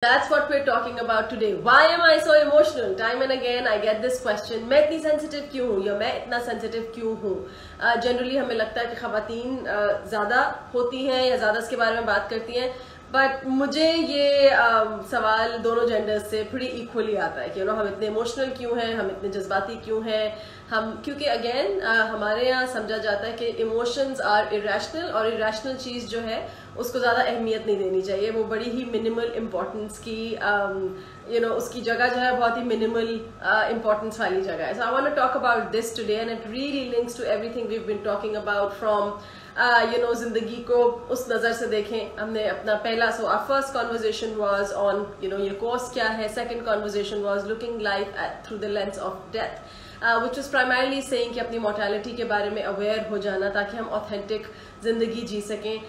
That's what we're talking about today. Why am I so emotional? Time and again I get this question. मैं इतनी sensitive क्यों हूँ या मैं इतना sensitive क्यों हूँ? Generally हमें लगता है कि ख़वातीन ज़्यादा होती हैं या ज़्यादा इसके बारे में बात करती हैं, बट मुझे ये सवाल दोनों जेंडर्स से pretty equally आता है कि हम इतने इमोशनल क्यों हैं, हम इतने जज्बाती क्यों हैं, क्योंकि अगेन हमारे यहाँ समझा जाता है कि इमोशंस आर इरेशनल और इरेशनल चीज़ जो है उसको ज़्यादा अहमियत नहीं देनी चाहिए, वो बड़ी ही मिनिमल इम्पोर्टेंस की उसकी जगह जो है बहुत ही मिनिमल इम्पोर्टेंस वाली जगह है. So I want to talk about this today and it really links to everything we have been talking about from जिंदगी को उस नज़र से देखें. हमने अपना पहला आवर फर्स्ट कॉन्वर्जेशन वाज ऑन ये कोर्स क्या है. Second conversation was looking life through the lens of death, which was primarily saying कि अपनी mortality के बारे में aware हो जाना ताकि हम authentic जिंदगी जी सकें.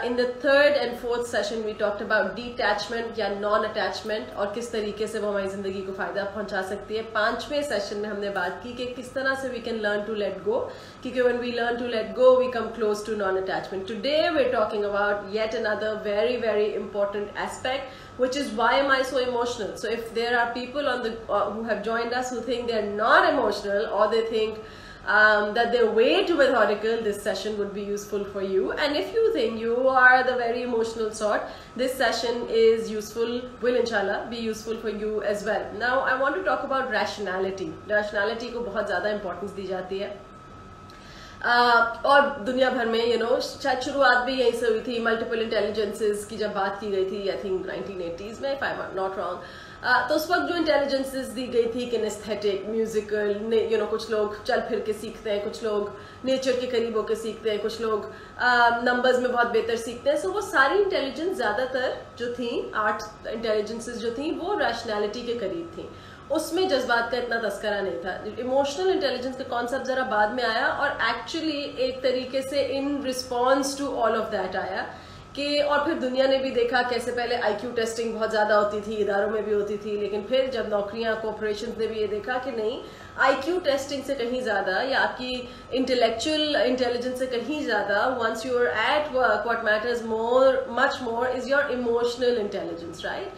In the third and fourth session we talked about detachment या non-attachment और किस तरीके से वो हमारी जिंदगी को फायदा पहुंचा सकती है. पांचवें सेशन में हमने बात की कि किस तरह से we can learn to let go, क्योंकि when we learn to let go we come close to non-attachment. Today we're talking about yet another very very important aspect, which is why am I so emotional. So if there are people on the who have joined us who think they're not emotional or they think that they're way too methodical, this session would be useful for you. And if you think you are the very emotional sort, this session is useful, will inshallah be useful for you as well. Now I want to talk about rationality. Rationality को बहुत ज़्यादा importance दी जाती है और दुनिया भर में शायद शुरुआत भी यहीं से हुई थी. मल्टीपल इंटेलिजेंसेस की जब बात की गई थी आई थिंक 1980s में, if I am not wrong, तो उस वक्त जो इंटेलिजेंसेस दी गई थी किनेस्थेटिक, म्यूजिकल, कुछ लोग चल फिर के सीखते हैं, कुछ लोग नेचर के करीब होकर सीखते हैं, कुछ लोग नंबर्स में बहुत बेहतर सीखते हैं. सो वो सारी इंटेलिजेंस ज़्यादातर जो थी, आर्ट इंटेलिजेंसेस जो थी, वो रैशनैलिटी के करीब थी. उसमें जज्बात का इतना तस्करा नहीं था. इमोशनल इंटेलिजेंस का कॉन्सेप्ट जरा बाद में आया और एक्चुअली एक तरीके से in response to all of that आया कि, और फिर दुनिया ने भी देखा कैसे पहले आईक्यू टेस्टिंग बहुत ज़्यादा होती थी, इदारों में भी होती थी, लेकिन फिर जब नौकरियां, कॉर्पोरेशन्स ने भी ये देखा कि नहीं, आईक्यू टेस्टिंग से कहीं ज़्यादा या आपकी इंटेलेक्चुअल इंटेलिजेंस से कहीं ज़्यादा, once you are at work what matters much more is your emotional intelligence, right.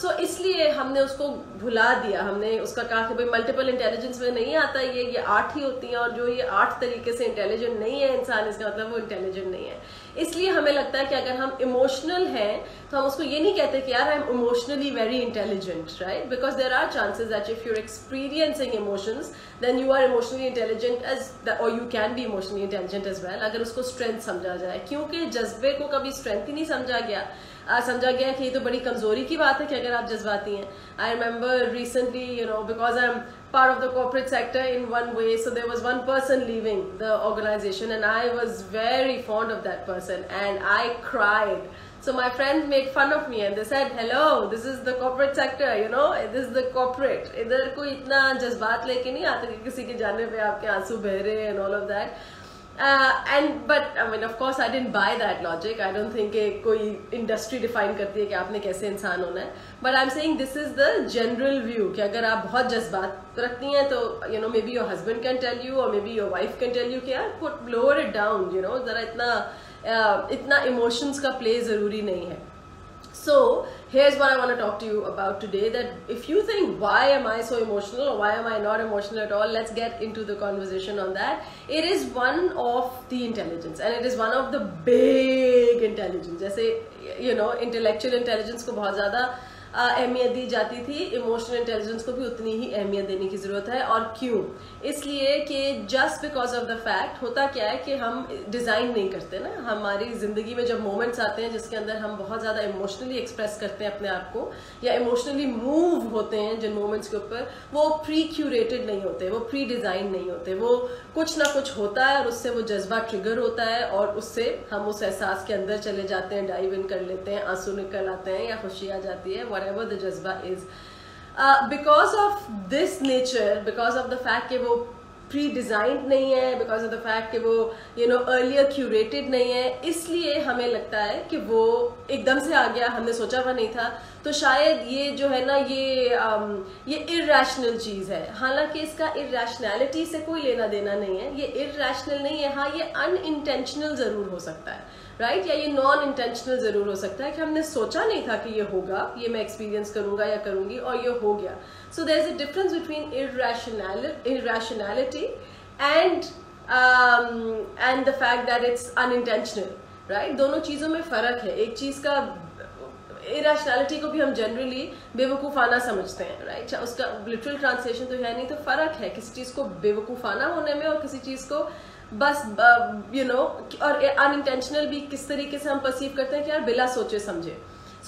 So इसलिए हमने उसको भुला दिया. हमने उसका कहा कि भाई मल्टीपल इंटेलिजेंस में नहीं आता, ये आठ ही होती हैं और जो ये आठ तरीके से इंटेलिजेंट नहीं है इंसान, इसका मतलब वो इंटेलिजेंट नहीं है. इसलिए हमें लगता है कि अगर हम इमोशनल हैं तो हम उसको ये नहीं कहते कि यार I am emotionally very intelligent, right, because there are chances that if you are experiencing emotions then you are emotionally intelligent as और you can be emotionally intelligent as well, अगर उसको स्ट्रेंथ समझा जाए. क्योंकि जज्बे को कभी स्ट्रेंथ ही नहीं समझा गया कि ये तो बड़ी कमजोरी की बात है कि अगर आप जज्बाती हैं. I remember recently because I am part of the corporate sector in one way, so there was one person leaving the organization and I was very fond of that person and I cried. So my friends made fun of me and they said, hello, this is the corporate sector, this is the corporate, इधर कोई इतना जज्बात लेके नहीं आते कि किसी के जाने पे आपके आंसू बह रहे हैं and all of that. But I mean of course I didn't buy that logic. I don't think कोई industry define करती है कि आपने कैसे इंसान होना है. But I'm saying this is the general view कि अगर आप बहुत जज्बात रखती हैं तो maybe your husband can tell you or maybe your wife can tell you कि यार lower it down, जरा इतना emotions का play जरूरी नहीं है. So here's what I want to talk to you about today, that if you think why am I so emotional or why am I not emotional at all, let's get into the conversation on that. It is one of the intelligence and it is one of the big intelligence. जैसे intellectual intelligence को बहुत ज़्यादा अहमियत दी जाती थी, emotional intelligence को भी उतनी ही अहमियत देने की ज़रूरत है. और क्यों? इसलिए कि just because of the fact, होता क्या है कि हम डिज़ाइन नहीं करते ना, हमारी ज़िंदगी में जब मोमेंट्स आते हैं जिसके अंदर हम बहुत ज़्यादा इमोशनली एक्सप्रेस करते हैं अपने आप को या इमोशनली मूव होते हैं जिन मोमेंट्स के ऊपर, वो प्री क्यूरेटेड नहीं होते, वो प्री डिज़ाइन नहीं होते, वो कुछ ना कुछ होता है और उससे वो जज्बा ट्रिगर होता है और उससे हम उस एहसास के अंदर चले जाते हैं, डाइव इन कर लेते हैं, आंसू निकल आते हैं या खुशी आ जाती है, whatever the jazba is. Because of this nature, because of the fact कि वो pre-designed नहीं है, because of the fact कि वो earlier curated नहीं है, इसलिए हमें लगता है कि वो एकदम से आ गया, हमने सोचा हुआ नहीं था, तो शायद ये जो है ना ये irrational चीज़ है. हालांकि इसका irrationality से कोई लेना देना नहीं है, ये irrational नहीं है. हाँ, ये unintentional ज़रूर हो सकता है. राइट, या ये नॉन इंटेंशनल जरूर हो सकता है कि हमने सोचा नहीं था कि ये होगा, ये मैं एक्सपीरियंस करूंगा या करूंगी और ये हो गया. So there is a difference between irrationality and the fact that it's unintentional, right? दोनों चीजों में फर्क है. एक चीज का इरेशनैलिटी को भी हम जनरली बेवकूफाना समझते हैं, राइट? उसका लिटरल ट्रांसलेशन तो है नहीं, तो फर्क है किसी चीज को बेवकूफाना होने में और किसी चीज को बस और अनइंटेंशनल भी किस तरीके से हम परसीव करते हैं कि यार बिला सोचे समझे.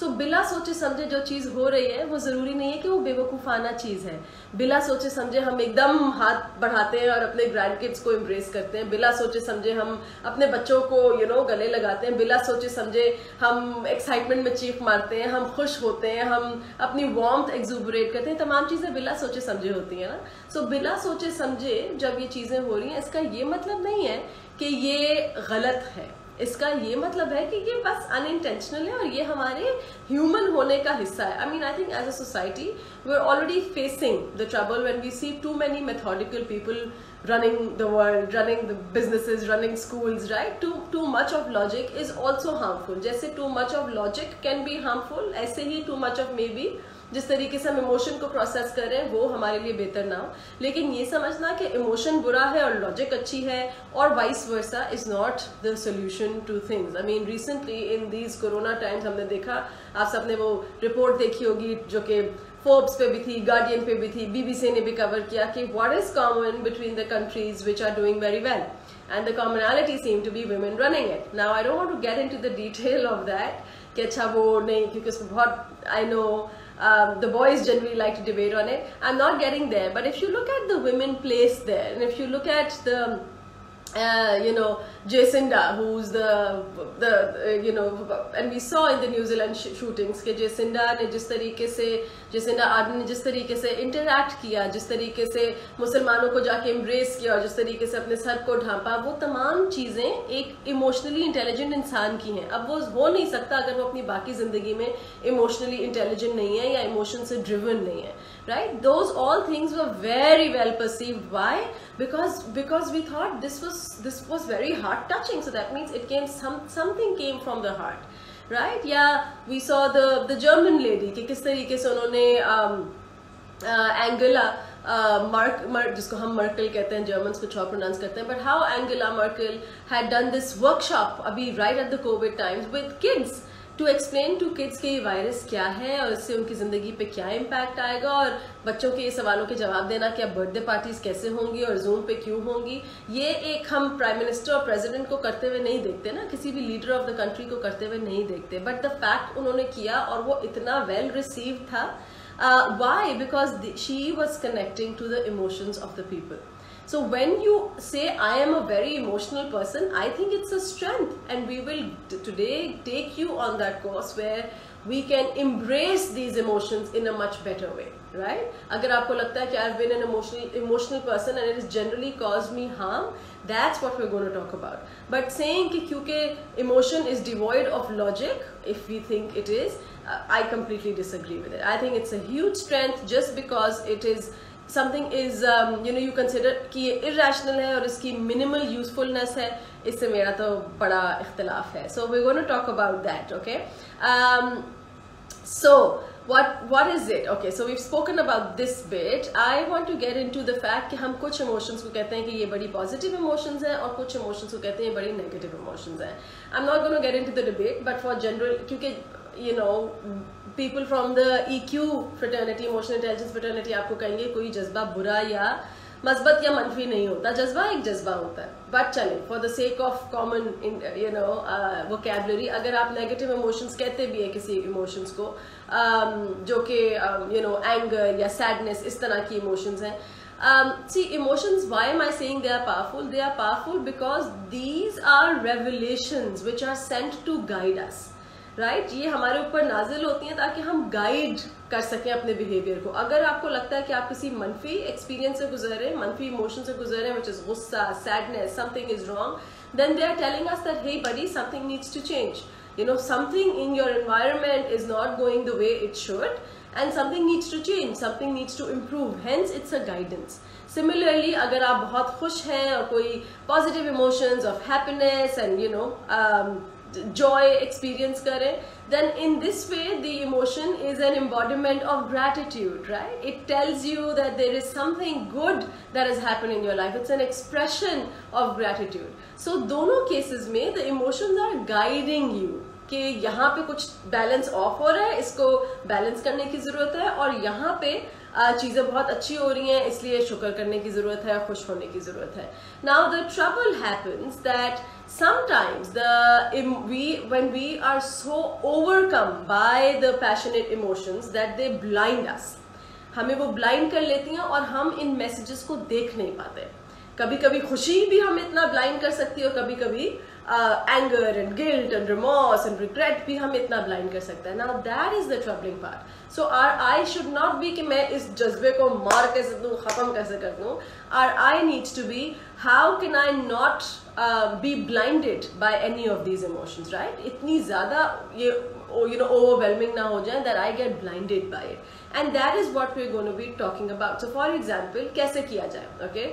सो बिला सोचे समझे जो चीज हो रही है वो जरूरी नहीं है कि वो बेवकूफाना चीज है. बिला सोचे समझे हम एकदम हाथ बढ़ाते हैं और अपने ग्रैंड किड्स को एम्ब्रेस करते हैं. बिला सोचे समझे हम अपने बच्चों को गले लगाते हैं. बिला सोचे समझे हम एक्साइटमेंट में चीख मारते हैं, हम खुश होते हैं, हम अपनी वार्मथ एक्सुबरेट करते हैं. तमाम चीजें बिला सोचे समझे होती है ना. सो बिला सोचे समझे जब ये चीजें हो रही हैं, इसका ये मतलब नहीं है कि ये गलत है. इसका ये मतलब है कि ये बस अनइंटेंशनल है और ये हमारे ह्यूमन होने का हिस्सा है. I mean, I think as a society we are already facing the trouble when we see too many methodical people running the world, running the businesses, running schools, right? Too much of logic is also harmful. जैसे too much of logic can be harmful, ऐसे ही too much of maybe जिस तरीके से हम emotion को process कर रहे हैं वो हमारे लिए बेहतर ना हो. लेकिन ये समझना कि इमोशन बुरा है और लॉजिक अच्छी है और vice versa is not the solution two things. I mean, recently in these corona times हमने देखा, आप सबने वो रिपोर्ट देखी होगी जो कि फोर्ब्स पे भी थी, गार्डियन पे भी थी, बीबीसी ने भी कवर किया कि what is common between the countries which are doing very well, and the commonality seem to be women running it. Now I don't want to get into the detail of that कि अच्छा वो नहीं, क्योंकि उसमें बहुत I know the boys generally like to debate on it. I'm not getting there, but if you look at the women placed there, and if you look at the Jacinda, who's and we saw in the New Zealand shootings कि Jacinda Ardern ने जिस तरीके से interact किया, जिस तरीके से मुसलमानों को जाके एम्ब्रेस किया और जिस तरीके से अपने सर को ढांपा, वो तमाम चीजें एक इमोशनली इंटेलिजेंट इंसान की हैं. अब वो हो नहीं सकता अगर वो अपनी बाकी जिंदगी में इमोशनली इंटेलिजेंट नहीं है या इमोशन से ड्रिवन नहीं है, right? Those all things were very well perceived. Why? Because we thought this was very heart touching. So that means it came something came from the heart, right? Yeah, we saw the German lady कि किस तरीके से उन्होंने Angela जिसको हम Merkel कहते हैं, Germans कुछ और प्रोनाउंस करते हैं, but how Angela Merkel had done this workshop अभी right at the COVID times with kids to explain to kids कि ये वायरस क्या है और इससे उनकी जिंदगी पे क्या इम्पैक्ट आएगा, और बच्चों के ये सवालों के जवाब देना कि अब बर्थडे पार्टीज कैसे होंगी और जूम पे क्यों होंगी. ये एक हम प्राइम मिनिस्टर और प्रेसिडेंट को करते हुए नहीं देखते ना, किसी भी लीडर ऑफ द कंट्री को करते हुए नहीं देखते, बट द फैक्ट उन्होंने किया और वो इतना वेल रिसीव्ड था. Why? Because she was connecting to the emotions of the people. So when you say I am a very emotional person, I think it's a strength, and we will today take you on that course where we can embrace these emotions in a much better way, right? अगर आपको लगता है कि I've been an emotional person and it has generally caused me harm, that's what we're going to talk about. But saying कि क्योंकि emotion is devoid of logic, if we think it is, I completely disagree with it. I think it's a huge strength just because it is something is you consider कि ये irrational है और इसकी minimal usefulness है, इससे मेरा तो बड़ा इख्तिलाफ है. So we're going to talk about that, okay? So what is it? Okay, so we've spoken about this bit. I want to get into the fact कि हम कुछ emotions को कहते हैं कि ये बड़ी positive emotions हैं और कुछ emotions को कहते हैं ये बड़ी negative emotions हैं. I'm not going to get into the debate, but for general, क्योंकि people from the EQ fraternity, emotional intelligence fraternity आपको कहेंगे कोई जज्बा बुरा या मस्बत या मनफी नहीं होता, जज्बा एक जज्बा होता है. बट चले, for the sake of common vocabulary, अगर आप नेगेटिव इमोशंस कहते भी है किसी इमोशंस को, जो कि एंगर या सैडनेस, इस तरह की इमोशंस हैं. See, emotions, why am I saying they are powerful? They are powerful because these are revelations which are sent to guide us. Right, ये हमारे ऊपर नाजिल होती हैं ताकि हम गाइड कर सकें अपने बिहेवियर को. अगर आपको लगता है कि आप किसी मनफी एक्सपीरियंस से गुजर रहे हैं, मनफी इमोशन से गुजर रहे हैं, which is गुस्सा, sadness, something is wrong, then they are telling us that hey buddy, something needs to change. Something in your environment is not going the way it should, and something needs to change, something needs to improve. Hence, it's a guidance. Similarly, अगर आप बहुत खुश हैं और कोई positive emotions of happiness and joy experience करें, then in this way the emotion is an embodiment of gratitude, right? It tells you that there is something good that has happened in your life. It's an expression of gratitude. So दोनों cases में the emotions are guiding you कि यहाँ पे कुछ balance of हो रहा है, इसको बैलेंस करने की जरूरत है, और यहाँ पे चीजें बहुत अच्छी हो रही हैं, इसलिए शुक्र करने की जरूरत है, खुश होने की जरूरत है. Now the trouble happens that sometimes when we are so overcome by the passionate emotions that they blind us, हमें वो ब्लाइंड कर लेती हैं और हम इन मैसेजेस को देख नहीं पाते. कभी कभी खुशी भी हमें इतना ब्लाइंड कर सकती है, और कभी कभी anger and guilt and remorse and regret भी हमें इतना ब्लाइंड कर सकता है. Now that is the troubling part. So our I should not be कि मैं इस जज्बे को मार कैसे दूं, खत्म कैसे कर दूं. Our I needs to be how can I not be blinded by any of these emotions, right? इतनी ज्यादा ये overwhelming ना हो जाए that I get blinded by it, and that is what we're going to be talking about. So for example, कैसे किया जाए? Okay,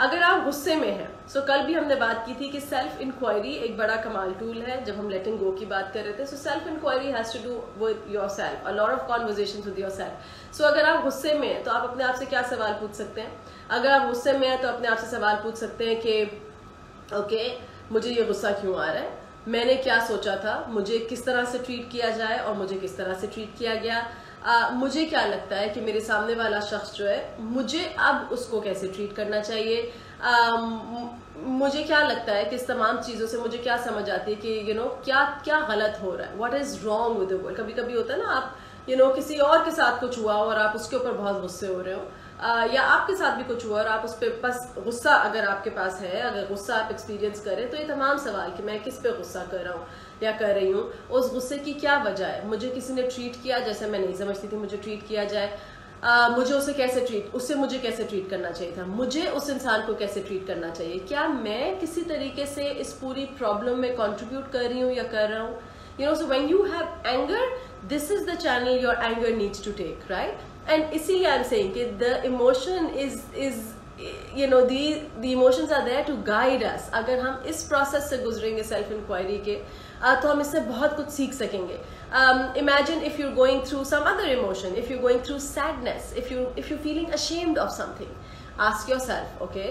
अगर आप गुस्से में हैं, so कल भी हमने बात की थी कि सेल्फ इंक्वायरी एक बड़ा कमाल टूल है. जब हम लेटिंग गो की बात कर रहे थे, so self inquiry has to do with yourself, a lot of conversations with yourself. So अगर आप गुस्से में हैं तो आप अपने आप से क्या सवाल पूछ सकते हैं? अगर आप गुस्से में हैं तो अपने आप से सवाल पूछ सकते हैं कि ओके, मुझे ये गुस्सा क्यों आ रहा है, मैंने क्या सोचा था, मुझे किस तरह से ट्रीट किया जाए और मुझे किस तरह से ट्रीट किया गया, मुझे क्या लगता है कि मेरे सामने वाला शख्स जो है, मुझे अब उसको कैसे ट्रीट करना चाहिए, मुझे क्या लगता है कि इस तमाम चीज़ों से मुझे क्या समझ आती है कि क्या क्या गलत हो रहा है, what is wrong with the world. कभी कभी होता है ना, आप किसी और के साथ कुछ हुआ और आप उसके ऊपर बहुत गुस्से हो रहे हो, या आपके साथ भी कुछ हुआ और आप उस पर बस गुस्सा अगर आपके पास है, अगर गुस्सा आप एक्सपीरियंस करें, तो ये तमाम सवाल कि मैं किस पे गुस्सा कर रहा हूँ या कर रही हूँ, उस गुस्से की क्या वजह है, मुझे किसी ने ट्रीट किया जैसे मैं नहीं समझती थी मुझे ट्रीट किया जाए, मुझे उससे मुझे कैसे ट्रीट करना चाहिए था, मुझे उस इंसान को कैसे ट्रीट करना चाहिए, क्या मैं किसी तरीके से इस पूरी प्रॉब्लम में कंट्रीब्यूट कर रही हूँ या कर रहा हूँ. So when you have anger, this is the channel your anger needs to take, right? And इसीलिए I'm saying कि the emotion is the emotions are there to guide us. अगर हम इस process से गुजरेंगे self inquiry के, तो हम इससे बहुत कुछ सीख सकेंगे. Imagine if you're going through some other emotion, if you're going through sadness, if you're feeling ashamed of something, ask yourself, okay,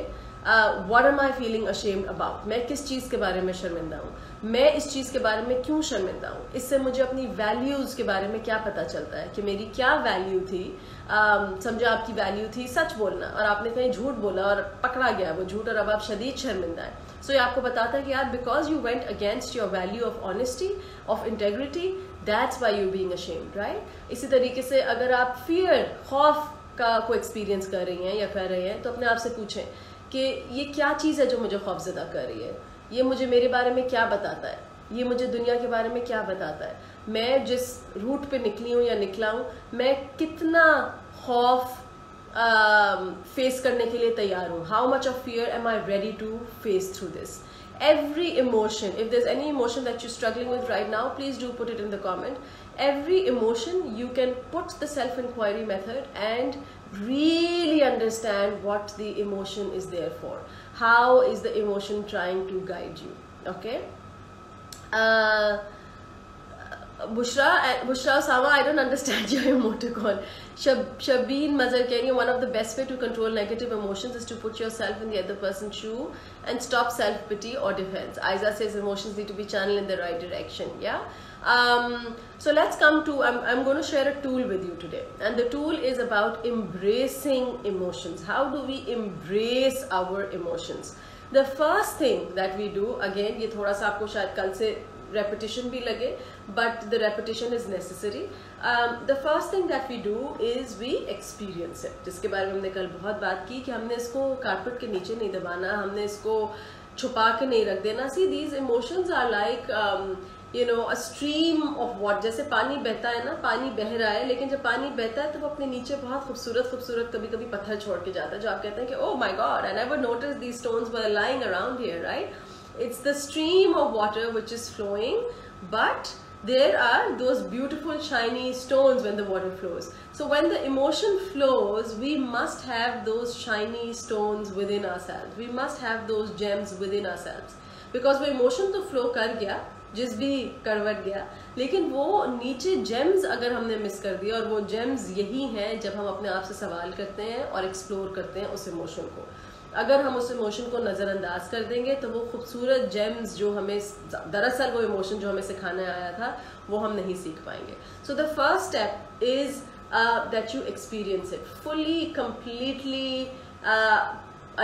what am I feeling ashamed about? मैं किस चीज़ के बारे में शर्मिंदा हूँ, मैं इस चीज़ के बारे में क्यों शर्मिंदा हूँ, इससे मुझे अपनी वैल्यूज़ के बारे में क्या पता चलता है कि मेरी क्या वैल्यू थी. समझो आपकी वैल्यू थी सच बोलना और आपने कहीं झूठ बोला और पकड़ा गया वो झूठ और अब आप शदीद शर्मिंदा है. सो ये आपको बताता है कि यार because you went against your value of honesty, of integrity, that's why you being ashamed, right? इसी तरीके से अगर आप फियर, खौफ का को एक्सपीरियंस कर रही हैं या कर रहे हैं, तो अपने आप से पूछें कि ये क्या चीज़ है जो मुझे खौफजदा कर रही है, ये मुझे मेरे बारे में क्या बताता है, ये मुझे दुनिया के बारे में क्या बताता है, मैं जिस रूट पे निकली हूँ या निकला हूँ, मैं कितना खौफ फेस करने के लिए तैयार हूँ, how much of fear am I ready to face through this. Every emotion, if there's any emotion that you're struggling with right now, please do put it in the comment. Every emotion, you can put the self-inquiry method and really understand what the emotion is there for. How is the emotion trying to guide you? Okay? Bushra Osama, I don't understand your emoticon. Shabeen Mazhar keh rahi hai, one of the best way to control negative emotions is to put yourself in the other person's shoe and stop self-pity or defense. Aiza says emotions need to be channeled in the right direction. Yeah. So let's come to, I'm going to share a tool with you today, and the tool is about embracing emotions. How do we embrace our emotions? The first thing that we do, again ये थोड़ा सा आपको शायद कल से repetition भी लगे, but the repetition is necessary. The first thing that we do is we experience it, जिसके बारे में हमने कल बहुत बात की कि हमने इसको कारपेट के नीचे नहीं दबाना, हमने इसको छुपा के नहीं रख देना. See, these emotions are like a stream of water. जैसे पानी बहता है ना, पानी बह रहा है, लेकिन जब पानी बहता है तो वो अपने नीचे बहुत खूबसूरत कभी कभी पत्थर छोड़ के जाता है, जो आप कहते हैं कि oh my god, I never noticed these stones were lying around here, right? It's the stream of water which is flowing, but there are those beautiful shiny stones when the water flows. So when the emotion flows, we must have those shiny stones within ourselves. We must have those gems within ourselves. Because वो emotion तो flow कर गया, जिस भी करवट गया, लेकिन वो नीचे जेम्स अगर हमने मिस कर दिया, और वो जेम्स यही हैं जब हम अपने आप से सवाल करते हैं और एक्सप्लोर करते हैं उस इमोशन को। अगर हम उस इमोशन को नज़रअंदाज कर देंगे तो वो खूबसूरत जेम्स जो हमें दरअसल वो इमोशन जो हमें सिखाने आया था वो हम नहीं सीख पाएंगे। So the first step is that you experience it fully, completely,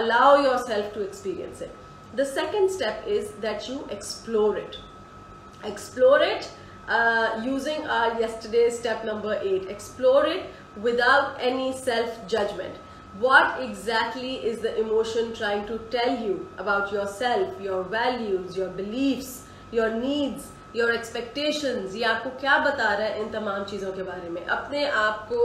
allow yourself to experience it. The second step is that you explore it. Explore it using our yesterday's step number 8. Explore it without any self-judgment. What exactly is the emotion trying to tell you about yourself, your values, your beliefs, your needs, your expectations? ये आपको क्या बता रहा है इन तमाम चीज़ों के बारे में? अपने आप को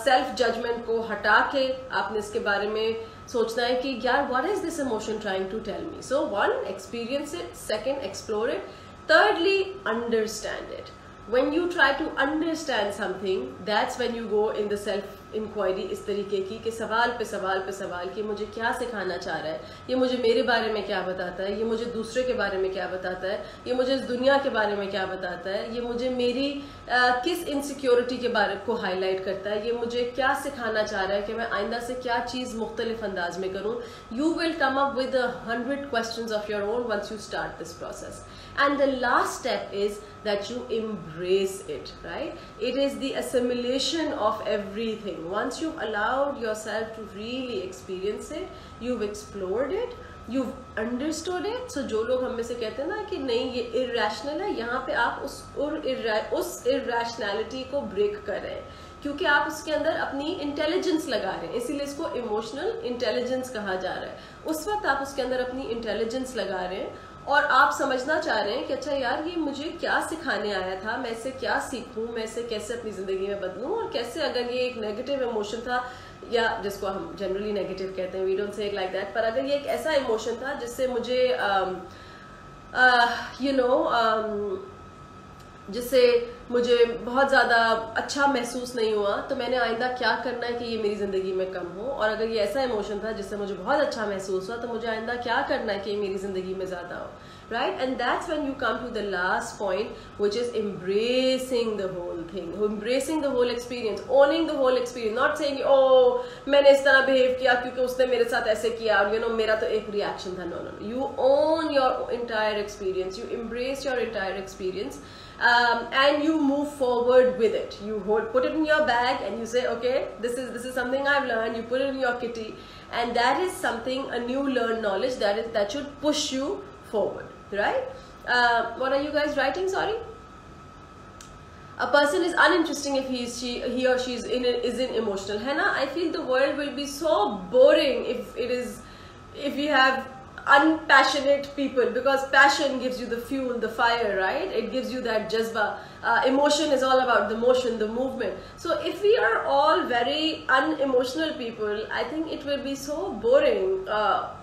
सेल्फ जजमेंट को हटा के आपने इसके बारे में सोचना है कि यार what is this emotion trying to tell me? So one, experience it. Second, explore it. Thirdly, understand it. When you try to understand something, that's when you go in the self inquiry इस तरीके की कि सवाल पे सवाल पे सवाल कि मुझे क्या सिखाना चाह रहा है, ये मुझे मेरे बारे में क्या बताता है, ये मुझे दूसरे के बारे में क्या बताता है, ये मुझे इस दुनिया के बारे में क्या बताता है, ये मुझे मेरी किस इनसिक्योरिटी के बारे को हाईलाइट करता है, ये मुझे क्या सिखाना चाह रहा है कि मैं आइंदा से क्या चीज़ मुख्तलिफ अंदाज में करूँ. You will come up with 100 questions of your own once you start this process. And the last step is that you embrace it, right? It is the assimilation of everything. Once you've allowed yourself to really experience it, you've explored it, you've understood it. So जो लोग हम में से कहते हैं ना कि नहीं ये irrational है, यहाँ पे आप उस irrationality को break कर रहे हैं, क्योंकि आप उसके अंदर अपनी इंटेलिजेंस लगा रहे हैं, इसीलिए इसको इमोशनल इंटेलिजेंस कहा जा रहा है. उस वक्त आप उसके अंदर अपनी इंटेलिजेंस लगा रहे हैं और आप समझना चाह रहे हैं कि अच्छा यार ये मुझे क्या सिखाने आया था, मैं इससे क्या सीखूं, मैं इसे कैसे अपनी ज़िंदगी में बदलूं, और कैसे अगर ये एक नेगेटिव इमोशन था, या जिसको हम जनरली नेगेटिव कहते हैं, we don't say it like that, पर अगर ये एक ऐसा इमोशन था जिससे मुझे जिससे मुझे बहुत ज़्यादा अच्छा महसूस नहीं हुआ, तो मैंने आइंदा क्या करना है कि ये मेरी ज़िंदगी में कम हो. और अगर ये ऐसा इमोशन था जिससे मुझे बहुत अच्छा महसूस हुआ, तो मुझे आइंदा क्या करना है कि ये मेरी ज़िंदगी में ज़्यादा हो. Right? And that's when you come to the last point, which is embracing the whole thing, embracing the whole experience, owning the whole experience, not saying, oh, मैंने इस तरह behave किया क्योंकि उसने मेरे साथ ऐसे किया, और मेरा तो एक reaction था. No. You own your entire experience, you embrace your entire experience, and you move forward with it. You put it in your bag and you say, okay, this is something I've learned. You put it in your kitty, and that is something, a new learned knowledge that should push you forward. Right? What are you guys writing? Sorry. A person is uninteresting if he or she isn't emotional. है ना? I feel the world will be so boring if we have unpassionate people, because passion gives you the fuel, the fire, right? It gives you that jazba. Emotion is all about the motion, the movement. So if we are all very unemotional people, I think it will be so boring.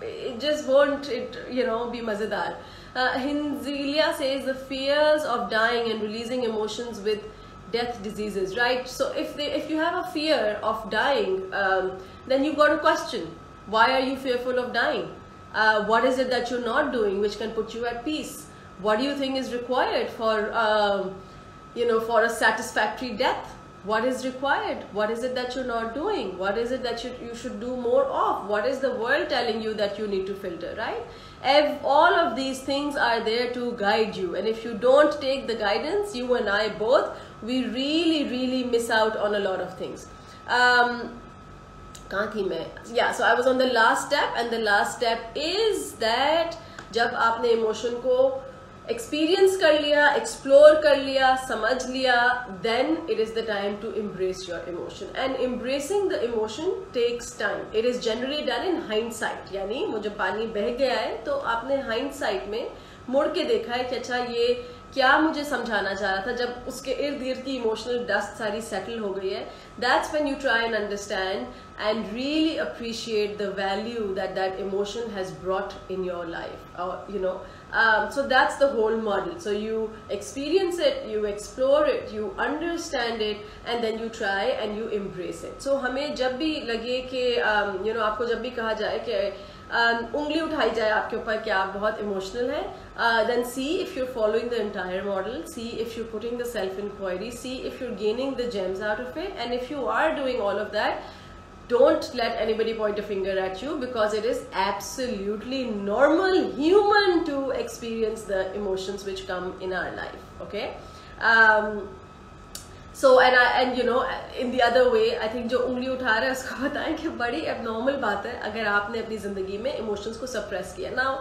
It just won't be mazedar. Hinzilia says the fears of dying and releasing emotions with death diseases, right? So if you have a fear of dying, then you've got to question, why are you fearful of dying? What is it that you're not doing which can put you at peace? What do you think is required for for a satisfactory death? What is required? What is it that you're not doing? What is it that you should do more of? What is the world telling you that you need to filter, right? All of these things are there to guide you, and if you don't take the guidance, you and I both, we really miss out on a lot of things. Yeah, so I was on the last step, and the last step is that जब आपने emotion को experience कर लिया, explore कर लिया, समझ लिया, then it is the time to embrace your emotion. And embracing the emotion takes time. It is generally done in hindsight. यानी मुझे पानी बह गया है तो आपने hindsight में मुड़ के देखा है कि अच्छा ये क्या मुझे समझाना चाह रहा था, जब उसके इर्द गिर्द की इमोशनल डस्ट सारी सेटल हो गई है. That's when you try and understand and really appreciate the value that emotion has brought in your life. So that's the whole model. So you experience it, you explore it, you understand it, and then you try and you embrace it. So हमें जब भी लगे कि आपको जब भी कहा जाए कि उंगली उठाई जाए आपके ऊपर कि आप बहुत इमोशनल हैं, then see if you're following the entire model, see if you're putting the self inquiry, see if you're gaining the gems out of it, and if you are doing all of that, don't let anybody point a finger at you, because it is absolutely normal, human to experience the emotions which come in our life. Okay. So and you know, in the other way, I think जो उंगली उठा रहा है उसको बताएं कि बड़ी abnormal बात है अगर आपने अपनी जिंदगी में emotions को suppress किया. Now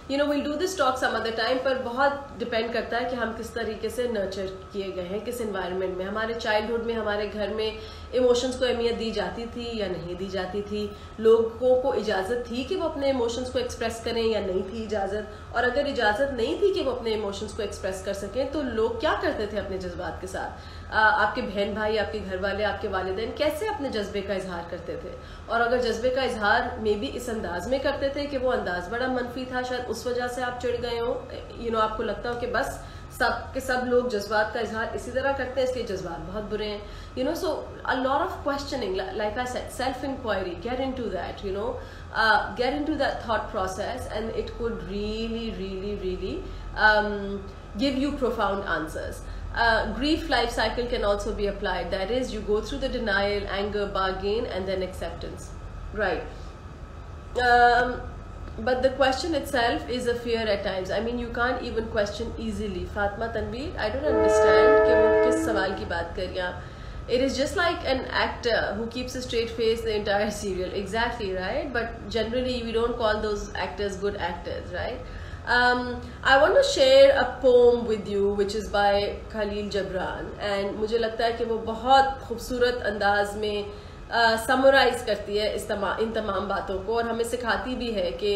you know, we'll do this talk some other time, पर बहुत डिपेंड करता है कि हम किस तरीके से नर्चर किए गए हैं, किस एनवायरनमेंट में. हमारे चाइल्डहुड में हमारे घर में इमोशंस को अहमियत दी जाती थी या नहीं दी जाती थी, लोगों को इजाज़त थी कि वो अपने इमोशंस को एक्सप्रेस करें या नहीं थी इजाज़त, और अगर इजाज़त नहीं थी कि वो अपने इमोशंस को एक्सप्रेस कर सकें तो लोग क्या करते थे अपने जज्बात के साथ. आपके बहन भाई, आपके घर वाले, आपके वालिदैन कैसे अपने जज्बे का इजहार करते थे, और अगर जज्बे का इजहार मे बी इस अंदाज में करते थे कि वो अंदाज बड़ा मनफी था, शायद उस वजह से आप चिढ़ गए हो, यू नो, आपको लगता हो कि बस सब के सब लोग जज्बात का इजहार इसी तरह करते हैं इसलिए जज्बात बहुत बुरे हैं, you know. So a lot of questioning, like I said, self inquiry, get into that, you know, get into that thought process, and it could really give you profound answers. Grief life cycle can also be applied. That is, you go through the denial, anger, bargain, and then acceptance. Right. But the question itself is a fear at times. I mean, you can't even question easily. Fatma Tanveer, I don't understand कि वो किस सवाल की बात कर रही हैं आप. It is just like an actor who keeps a straight face the entire serial. Exactly, right? But generally, we don't call those actors good actors, right? I want to share a poem with you which is by Khalil Gibran, and मुझे लगता है कि वो बहुत खूबसूरत अंदाज में summarise करती है इन तमाम बातों को, और हमें सिखाती भी है कि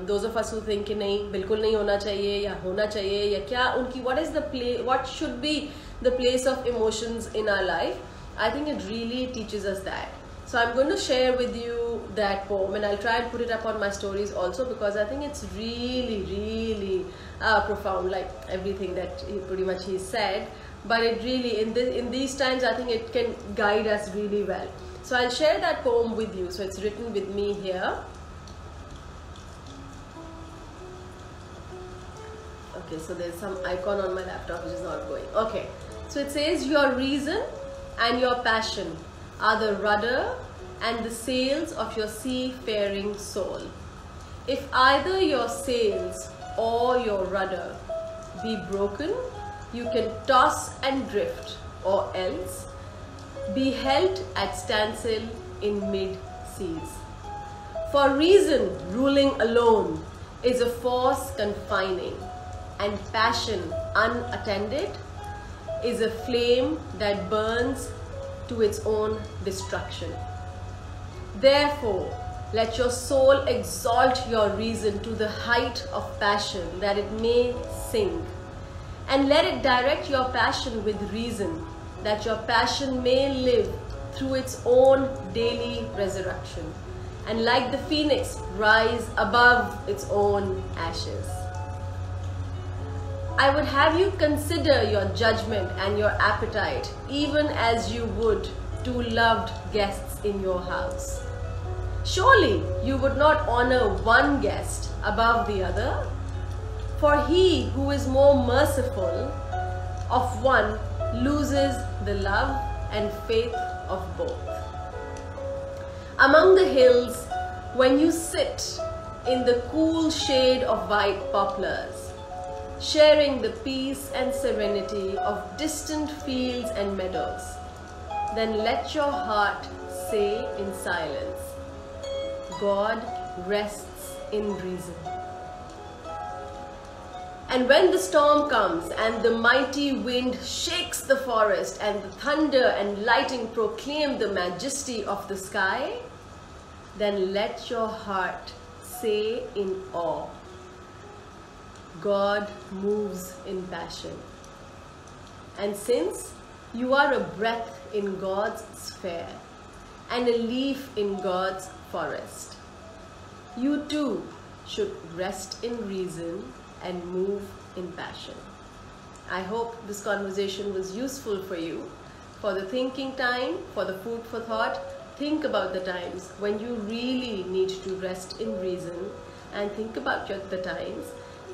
those of us who think कि नहीं, बिल्कुल नहीं होना चाहिए या होना चाहिए, या क्या उनकी what should be the place of emotions in our life. I think it really teaches us that. So I'm going to share with you that poem, and I'll try and put it up on my stories also, because I think it's really profound, like everything that he said. But it really, in these times, I think it can guide us really well. So I'll share that poem with you. So it's written with me here. Okay, so there's some icon on my laptop which is not going. Okay, so it says, your reason and your passion are the rudder and the sails of your seafaring soul. If either your sails or your rudder be broken, you can toss and drift, or else be held at standstill in mid-seas. For reason ruling alone is a force confining, and passion unattended is a flame that burns to its own destruction. Therefore, let your soul exalt your reason to the height of passion that it may sing, and let it direct your passion with reason, that your passion may live through its own daily resurrection, and like the phoenix rise above its own ashes. I would have you consider your judgment and your appetite, even as you would two loved guests in your house. Surely you would not honor one guest above the other, for he who is more merciful of one loses the love and faith of both. Among the hills, when you sit in the cool shade of white poplars, sharing the peace and serenity of distant fields and meadows, then let your heart say in silence, God rests in reason. And when the storm comes and the mighty wind shakes the forest and the thunder and lightning proclaim the majesty of the sky, then let your heart say in awe, God moves in passion. And since you are a breath in God's sphere and a leaf in God's forest, you too should rest in reason and move in passion. I hope this conversation was useful for you, for the thinking time, for the food for thought. think about the times when you really need to rest in reason, and think about the times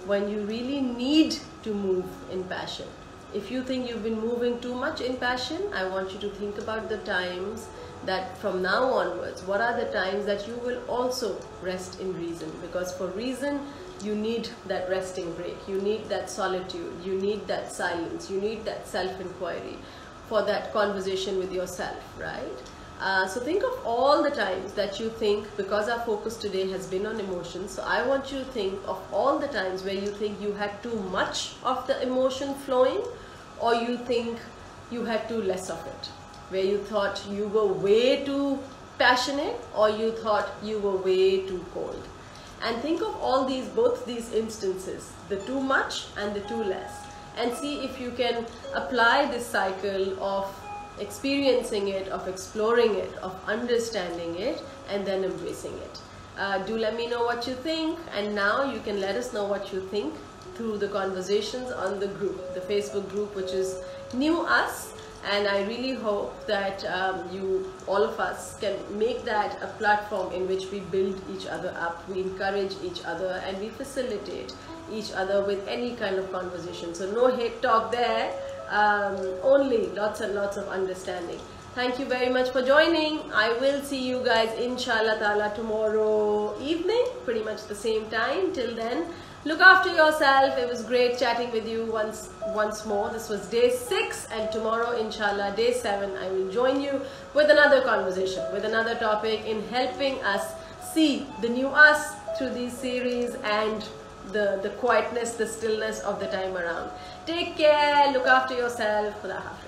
when you really need to move in passion. If you think you've been moving too much in passion, I want you to think about the times that from now onwards, what are the times that you will also rest in reason? Because for reason, you need that resting break, you need that solitude, you need that silence, you need that self-inquiry for that conversation with yourself, right? So think of all the times that you think, because our focus today has been on emotions, so I want you to think of all the times where you think you had too much of the emotion flowing, or you think you had too less of it, where you thought you were way too passionate or you thought you were way too cold. And think of all these, both these instances, the too much and the too less, and see if you can apply this cycle of experiencing it, of exploring it, of understanding it, and then embracing it. Do let me know what you think, and now you can let us know what you think through the conversations on the group, the Facebook group, which is New Us. And I really hope that all of us can make that a platform in which we build each other up, we encourage each other, and we facilitate each other with any kind of conversation. So no hate talk there, only lots and lots of understanding. Thank you very much for joining. I will see you guys inshallah ta'ala tomorrow evening, pretty much the same time. Till then, look after yourself. It was great chatting with you once more. This was day 6, and tomorrow inshallah day 7 I will join you with another conversation, with another topic, in helping us see the new us through these series and the quietness, the stillness of the time around. Take care, look after yourself. Khuda Hafiz.